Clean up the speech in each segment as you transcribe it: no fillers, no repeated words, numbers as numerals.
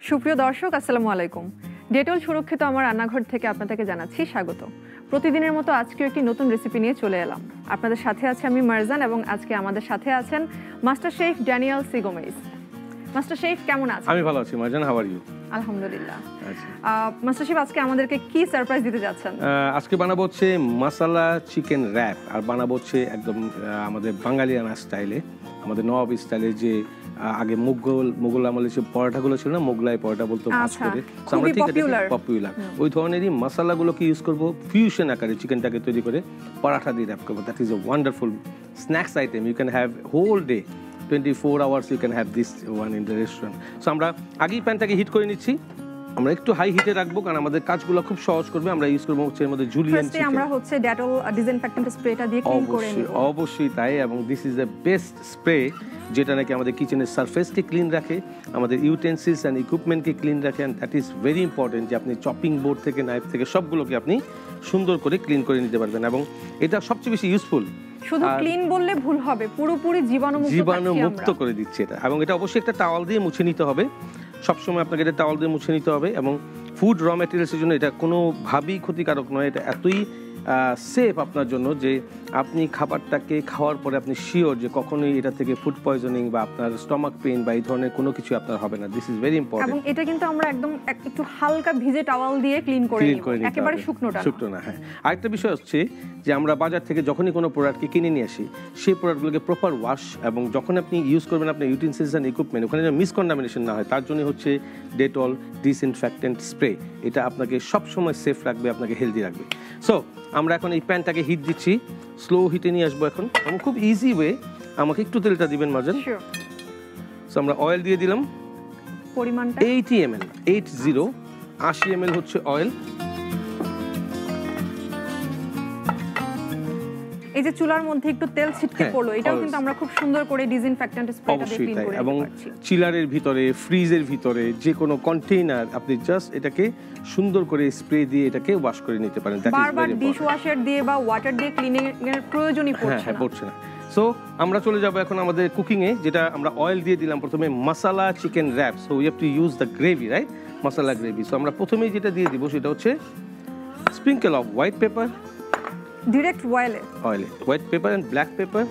সুপ্রিয় দর্শক আসসালামু আলাইকুম। ডেটল সুরক্ষিত আমার রান্নাঘর থেকে আপনাদেরকে জানাচ্ছি স্বাগত। প্রতিদিনের মতো আজকেও একটি নতুন রেসিপি নিয়ে চলে এলাম। আপনাদের সাথে আছে আমি মারজান এবং আজকে আমাদের সাথে আছেন master chef Daniel C Gomez. Master chef কেমন আছেন? আমি ভালো আছি মারজান, হাউ আর ইউ? আলহামদুলিল্লাহ। মাস্টার শেফ আজকে আমাদেরকে কি সারপ্রাইজ দিতে যাচ্ছেন? আজকে বানাবো হচ্ছে মাসালা চিকেন র‍্যাপ, আর বানাবো হচ্ছে একদম আমাদের বাঙালিয়ানা স্টাইলে, আমাদের নবাবী স্টাইলে, যে আগে মুঘল আমলে যে পরোটাগুলো ছিল না, মোগলাই পরোটা বলতো ভাজ করে, আমরা ঠিক পপুলার ওই ধরনেরই মশলাগুলোকে ইউজ করবো ফিউশন আকারে চিকেনটাকে তৈরি করে পরাঠা দিয়ে র‍্যাপ করবো। That is a wonderful snacks item, you can have whole day 24 hours you can have this one in the restaurant. So আমরা আগেই প্যানটাকে হিট করে নিচ্ছি। আমরা একটু হাই হিটে রাখবো কারণ আমাদের কাজগুলো খুব সহজ করবে। আমরা ইউজ করব হচ্ছে এর মধ্যে জুলিয়ান চিকেন। আমরা হচ্ছে ডেটল ডিসইনফেক্টেন্ট স্প্রেটা দিয়ে ক্লিন করে নিব। অবশ্যই তাই, এবং this is the best spray যেটা নাকি আমাদের কিচেনের সারফেসকে ক্লিন রাখে, আমাদের ইউটেন্সিলস অ্যান্ড ইকুইপমেন্টকে ক্লিন রাখে, and that is very important যে আপনি চপিং বোর্ড থেকে নাইফ থেকে সবগুলোকে আপনি সুন্দর করে ক্লিন করে নিতে পারবেন। এবং এটা সবচেয়ে বেশি ইউজফুল। শুধু ক্লিন বললে ভুল হবে, পুরোপুরি জীবাণুমুক্ত করে দিচ্ছে এটা। এবং এটা অবশ্যই একটা টাওয়াল দিয়ে মুছে নিতে হবে, সবসময় আপনাকে এটা টাওয়াল দিয়ে মুছে নিতে হবে। এবং ফুড র ম্যাটেরিয়ালসের জন্য এটা কোনোভাবেই ক্ষতিকারক নয়, এটা এতই সেফ আপনার জন্য যে আপনি খাবারটাকে খাওয়ার পরে আপনি শিওর যে কখনোই এটা থেকে ফুড পয়জনিং বা আপনার স্টমাক পেইন বা এই ধরনের কোনো কিছু আপনার হবে না। This is very important. এবং এটা কিন্তু আমরা একদম একটু হালকা ভিজে টাওয়াল দিয়ে ক্লিন করে নিব, একেবারে শুকনো না। হ্যাঁ, আরেকটা বিষয় হচ্ছে যে আমরা বাজার থেকে যখনই কোনো প্রোডাক্টকে কিনে নিয়ে আসি, সেই প্রোডাক্টগুলোকে প্রপার ওয়াশ, এবং যখন আপনি ইউজ করবেন আপনার ইউটেন্সিলস অ্যান্ড ইকুইপমেন্ট, ওখানে যেন মিসকন্টামিনেশন না হয় তার জন্য হচ্ছে ডেটল ডিসইনফেক্টেন্ট স্প্রে। এটা আপনাকে সবসময় সেফ রাখবে, আপনাকে হেলদি রাখবে। সো আমরা এখন এই প্যানটাকে হিট দিচ্ছি, স্লো হিটে নিয়ে আসবো এখন, এবং খুব ইজি ওয়ে। আমাকে একটু তেলটা দিবেন মারজান। সো আমরা অয়েল দিয়ে দিলাম, পরিমাণটা 80 ml, 80 ml হচ্ছে অয়েল। এই যে চুলার মধ্যে একটু তেল ছিটকে পড়লো, এটাও কিন্তু আমরা খুব সুন্দর করে ডিসইনফেক্টেন্ট স্প্রেটা দিয়ে ক্লিন করে নিতে পারছি। এবং চিলারের ভিতরে, ফ্রিজের ভিতরে, যে কোনো কন্টেইনার আপনি জাস্ট এটাকে সুন্দর করে স্প্রে দিয়ে এটাকে ওয়াশ করে নিতে পারেন। বারবার ডিশ ওয়াশার দিয়ে বা ওয়াটার দিয়ে ক্লিনিং এর প্রয়োজনই পড়ছে না। সো আমরা চলে যাব এখন আমাদের কুকিং এ, যেটা আমরা অয়েল দিয়ে দিলাম প্রথমে masala chicken wrap. So we have to use the gravy, right? Masala gravy. So আমরা প্রথমেই যেটা দিয়ে দিব সেটা হচ্ছে sprinkle of white pepper, direct অয়েলে white pepper and black pepper,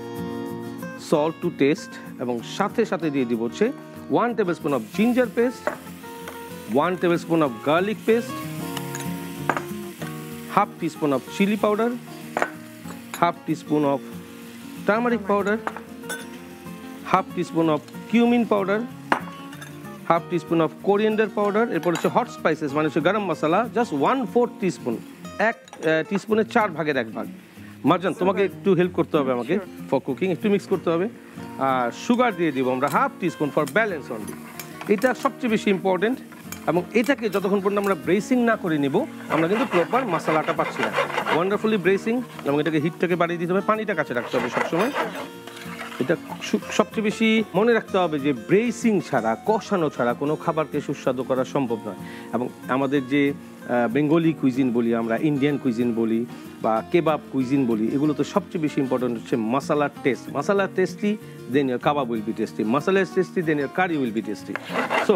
salt to taste, এবং সাথে সাথে দিয়ে দিব হচ্ছে 1 tablespoon of ginger paste, 1 tablespoon of garlic paste, half teaspoon of chilli powder, half teaspoon of turmeric powder, half teaspoon of cumin powder, half teaspoon of coriander powder. এরপর হচ্ছে hot spices মানে হচ্ছে গরম মশলা, জাস্ট 1/4 টিস্পুন, 1 টিস্পুনের 4 ভাগের 1 ভাগ। মারজান তোমাকে একটু help করতে হবে আমাকে ফর কুকিং, একটু মিক্স করতে হবে। আর সুগার দিয়ে দিব আমরা half teaspoon for balance only. এটা সবচেয়ে বেশি ইম্পর্টেন্ট, এবং এটাকে যতক্ষণ পর্যন্ত আমরা ব্রেসিং না করে নিব আমরা কিন্তু প্রপার মশলাটা পাচ্ছি না। ওয়ান্ডারফুলি ব্রেসিং, এবং এটাকে হিটটাকে বাড়িয়ে দিতে হবে, পানিটা কাছে রাখতে হবে সবসময়। এটা সবচেয়ে বেশি মনে রাখতে হবে যে ব্রেসিং ছাড়া, কষানো ছাড়া কোনো খাবারকে সুস্বাদু করা সম্ভব নয়। এবং আমাদের যে বেঙ্গলি কুইজিন বলি আমরা, ইন্ডিয়ান কুইজিন বলি বা কেবাব কুইজিন বলি, এগুলো তো সবচেয়ে বেশি ইম্পর্টেন্ট হচ্ছে মশলার taste. Masala tasty, then your kebab will be tasty. Masala tasty, then your curry will be tasty. So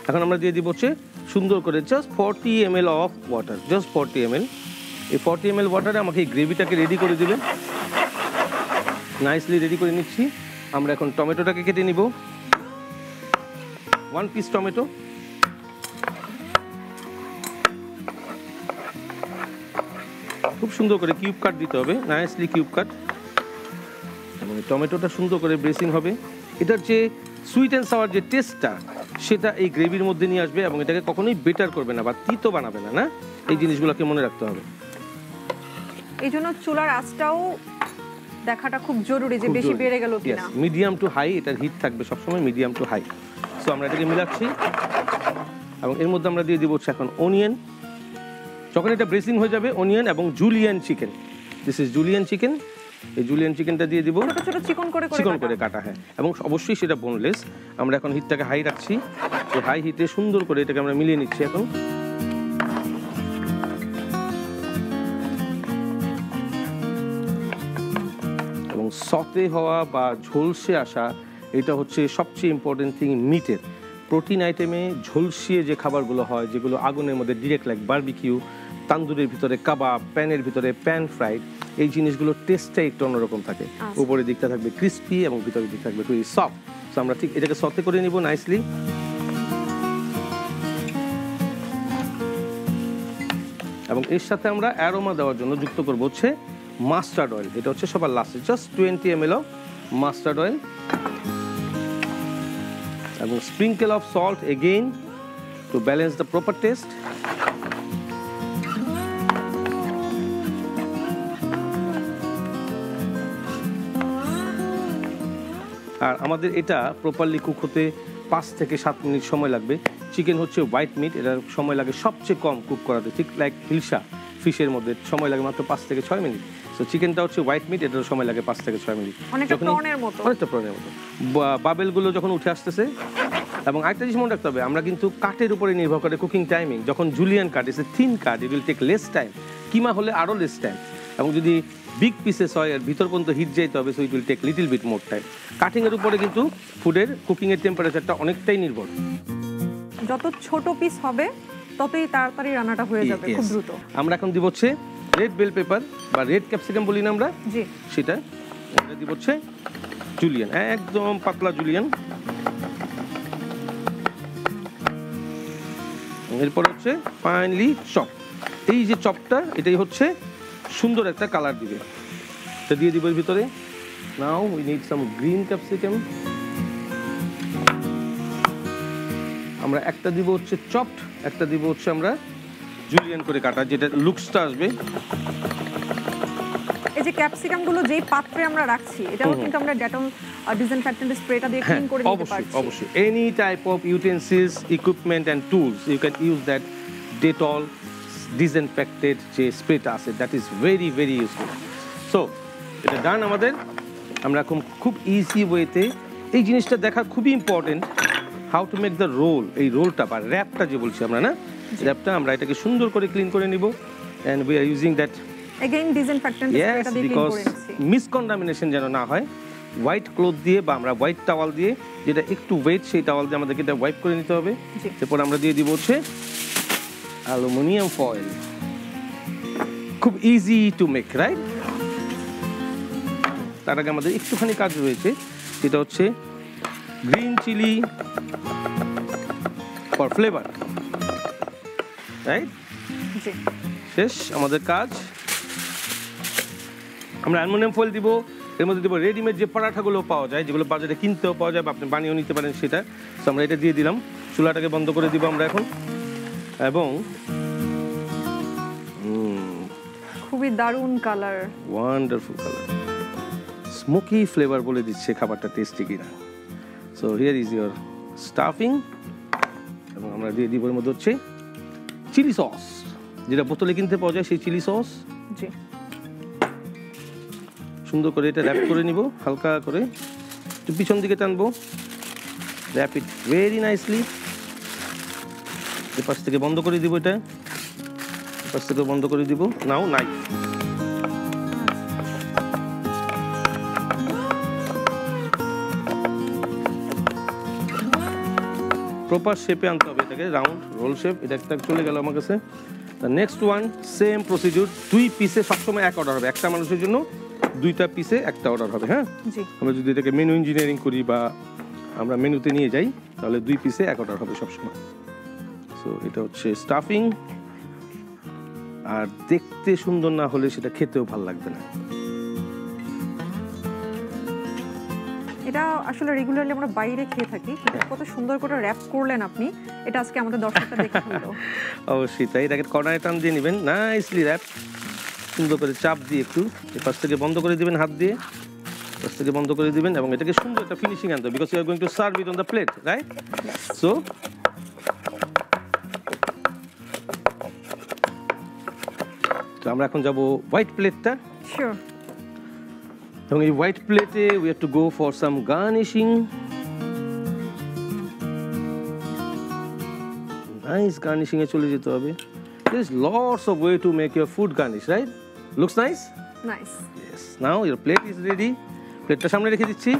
এখন আমরা দিয়ে দিব হচ্ছে সুন্দর করে just 40 ml of water, just 40 ml। এই 40 ml ওয়াটারে আমাকে এই গ্রেভিটাকে রেডি করে দিবেন। নাইসলি রেডি করে নিচ্ছি। আমরা এখন টমেটোটাকে কেটে নিব, 1 পিস টমেটো। খুব সুন্দর করে কিউব কাট দিতে হবে, নাইসলি কিউব কাট। এবং টমেটোটা সুন্দর করে ব্রেসিং হবে। এটার যে সুইট অ্যান্ড সাওয়ার যে টেস্টটা, সেটা এই গ্রেভির মধ্যে নিয়ে আসবে, এবং এটাকে কখনোই বেটার করবে না বা তিতো বানাবে না। এই জিনিসগুলোকে মনে রাখতে হবে। এই জন্য চুলার আঁচটাও দেখাটা খুব জরুরি, যে বেশি বেড়ে গেল কিনা। মিডিয়াম টু হাই, এটার হিট থাকবে সবসময় মিডিয়াম টু হাই। সো আমরা এটাকে মিলাচ্ছি, এবং এর মধ্যে আমরা দিয়ে দিব হচ্ছে এখন অনিয়ন। যখন এটা ব্রেসিং হয়ে যাবে, অনিয়ন এবং Julian chicken, this is Julian chicken. এই জুলিয়ান চিকেনটা দিয়ে দিব, ছোট চিকন করে কাটা। হ্যাঁ, এবং অবশ্যই সেটা বোনলেস। আমরা এখন হিটটাকে হাই রাখছি, এই হাই হিটে সুন্দর করে এটাকে আমরা মিলিয়ে নিচ্ছি এখন। এবং সতে হওয়া বা ঝলসে আসা, এটা হচ্ছে সবচেয়ে ইম্পর্টেন্ট থিং মিটের। প্রোটিন আইটেমে ঝলসিয়ে যে খাবারগুলো হয়, যেগুলো আগুনের মধ্যে ডিরেক্ট, লাইক বারবিকিউ, তান্দুরের ভিতরে কাবাব, প্যানের ভিতরে প্যান ফ্রাইড, এই জিনিসগুলোর টেস্টটা একটু অন্যরকম থাকে। উপরের দিকটা থাকবে ক্রিস্পি এবং ভিতরের দিক থাকবে খুবই সফট। তো আমরা ঠিক এটাকে সতে করে নিব নাইসলি। এবং এর সাথে আমরা অ্যারোমা দেওয়ার জন্য যুক্ত করব হচ্ছে মাস্টার্ড অয়েল। এটা হচ্ছে সবার লাস্টে, just 20 ml of mustard oil এবং sprinkle of salt again to balance the proper taste. আর আমাদের এটা প্রপারলি কুক হতে 5 থেকে 7 মিনিট সময় লাগবে। চিকেন হচ্ছে হোয়াইট মিট, এটার সময় লাগে সবচেয়ে কম কুক করাতে, ঠিক লাইক হিলসা ফিশের মধ্যে সময় লাগে মাত্র 5 থেকে 6 মিনিট। সো চিকেনটা হচ্ছে হোয়াইট মিট, এটার সময় লাগে 5 থেকে 6 মিনিট। অনেকটা প্রনের মতো। বাবেলগুলো যখন উঠে আসতেছে। এবং আরেকটা জিনিস মনে রাখতে হবে, আমরা কিন্তু কাঠের উপরে নির্ভর করে কুকিং টাইমিং। যখন julienne cut is a thin cut, it will take less time. কিমা হলে আরও লেস টাইম। এবং যদি বিগ পিসেস হয় আর ভিতর পর্যন্ত হিট যেতে হবে, so it will take little bit more time. কাটিংয়ের উপরে কিন্তু ফুডের কুকিংয়ের টেম্পারেচারটা অনেকটাই নির্ভর। যত ছোট পিস হবে ততই তাড়াতাড়ি রান্নাটা হয়ে যাবে, খুব দ্রুত। আমরা এখন দিব হচ্ছে রেড বেল পেপার বা রেড ক্যাপসিকাম বলি না আমরা, জি, সেটা এটা দিব হচ্ছে জুলিয়ান, একদম পাতলা জুলিয়ান। এরপর হচ্ছে ফাইনালি চপ। এই যে চপটা, এটাই হচ্ছে সুন্দর একটা কালার দিবে। এটা দিয়ে দিব এর ভিতরে। Now we need some green capsicum. আমরা একটা দিব হচ্ছে চপড, একটা দিব হচ্ছে আমরা জুলিয়ান করে কাটা, যেটা লুকসটা আসবে। এই যে ক্যাপসিকাম গুলো যেই পাত্রে আমরা রাখছি, এটাও কিন্তু আমরা ডেটল ডিসইনফেক্টেন্ট স্প্রেটা দিয়ে ক্লিন করে নিতে পারছি। অবশ্যই any type of utensils, equipment and tools you can use that Dettol disinfected যে স্প্রেটা আছে, that is very very useful. So এটা ডান আমাদের। আমরা খুব ইজি ওয়েতে এই জিনিসটা দেখা খুবই important, how to make the roll. এই রোলটা বা র্যাপটা যে বলছি আমরা না, র্যাপটা আমরা এটাকে সুন্দর করে ক্লিন করে নিব। And we are using that again disinfectant স্প্রেটা দিয়ে ক্লিন করে নিচ্ছি, মিসকন্টামিনেশন যেন না হয়। হোয়াইট ক্লথ দিয়ে বা আমরা হোয়াইট টাওয়াল দিয়ে, যেটা একটু ওয়েট, সেই টাওয়াল দিয়ে আমাদেরকে এটা ওয়াইপ করে নিতে হবে। এরপর আমরা দিয়ে দিব হচ্ছে অ্যালুমিনিয়াম ফয়েল। খুব ইজি টু মেক, রাইট? তার আগে আমাদের একটুখানি কাজ রয়েছে, সেটা হচ্ছে green chilli for flavour, right? শেষ আমাদের কাজ। আমরা অ্যালুমিনিয়াম ফয়েল দিব, এর মধ্যে দিব রেডিমেড যে পরাঠাগুলো পাওয়া যায়, যেগুলো বাজারে কিনতেও পাওয়া যায় বা আপনি বানিয়েও নিতে পারেন সেটা। তো আমরা এটা দিয়ে দিলাম। চুলাটাকে বন্ধ করে দিব আমরা এখন। এবং খুবই দারুণ colour, wonderful colour, smoky flavour বলে দিচ্ছে খাবারটা টেস্টি কিনা। So here is your stuffing. এবং আমরা দিয়ে দিব এর মধ্যে হচ্ছে চিলি সস, যেটা বোতলে কিনতে পাওয়া যায়, সেই চিলি সস। জি, সুন্দর করে এটা র্যাপ করে নিব, হালকা করে একটু পিছন দিকে টানবো, র্যাপ ইট ভেরি নাইসলি। এপাশ থেকে বন্ধ করে দিব, এটা এপাশ থেকে বন্ধ করে দিব। নাও নাইফ, প্রপার শেপে আনতে হবে এটাকে, রাউন্ড রোল শেপ। এটা একটা চলে গেল আমার কাছে। নেক্সট ওয়ান সেম প্রসিডিউর, 2 পিসে সবসময় এক অর্ডার হবে। একটা মানুষের জন্য 2টা পিসে একটা অর্ডার হবে। হ্যাঁ, আমরা যদি এটাকে মেনু ইঞ্জিনিয়ারিং করি বা আমরা মেনুতে নিয়ে যাই, তাহলে 2 পিসে এক অর্ডার হবে সবসময়। সো এটা হচ্ছে স্টাফিং। আর দেখতে সুন্দর না হলে সেটা খেতেও ভালো লাগবে না। এটা আসলে রেগুলারলি আমরা বাইরে খেয়ে থাকি, কিন্তু কত সুন্দর করে র‍্যাপ করলেন আপনি, এটা আজকে আমাদের দর্শকরা দেখে হলো। অবশ্যই তাই। এটাকে কর্নারে টান দিয়ে নেবেন, নাইসলি র‍্যাপ, সুন্দর করে চাপ দিয়ে একটু এপাশ থেকে বন্ধ করে দিবেন, হাত দিয়ে এপাশ থেকে বন্ধ করে দিবেন। এবং এটাকে সুন্দর একটা ফিনিশিং আনতে হবে, because you are going to serve it on the plate, right? So আমরা এখন যাব হোয়াইট প্লেটটা। শিওর। এবং এই হোয়াইট প্লেটে we have to go for some garnishing. Nice garnishing এ চলে যেতে হবে। There is lots of way to make your food garnish, right? Looks nice? Nice. Yes. Now your plate is ready. প্লেটটা সামনে রেখে দিচ্ছি।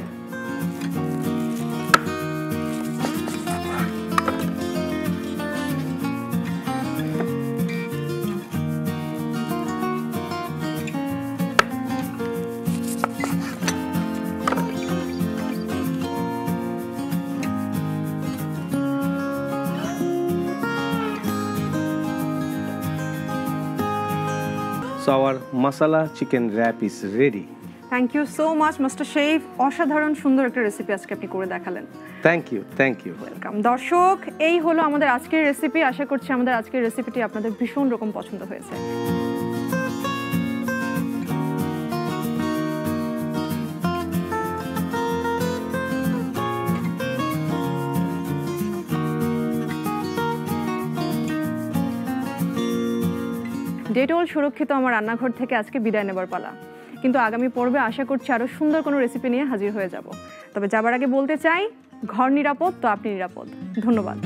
So our masala chicken wrap is ready. Thank you so much master chef, অসাধারণ সুন্দর একটা recipe আজকে আপনি করে দেখালেন। Thank you, thank you. Welcome. দর্শক, এই হলো আমাদের আজকের রেসিপি। আশা করছি আমাদের আজকের রেসিপিটি আপনাদের ভীষণ রকম পছন্দ হয়েছে। ডেটল সুরক্ষিত আমার রান্নাঘর থেকে আজকে বিদায় নেবার পালা, কিন্তু আগামী পর্বে আশা করছি আরও সুন্দর কোনো রেসিপি নিয়ে হাজির হয়ে যাব। তবে যাবার আগে বলতে চাই, ঘর নিরাপদ তো আপনি নিরাপদ। ধন্যবাদ।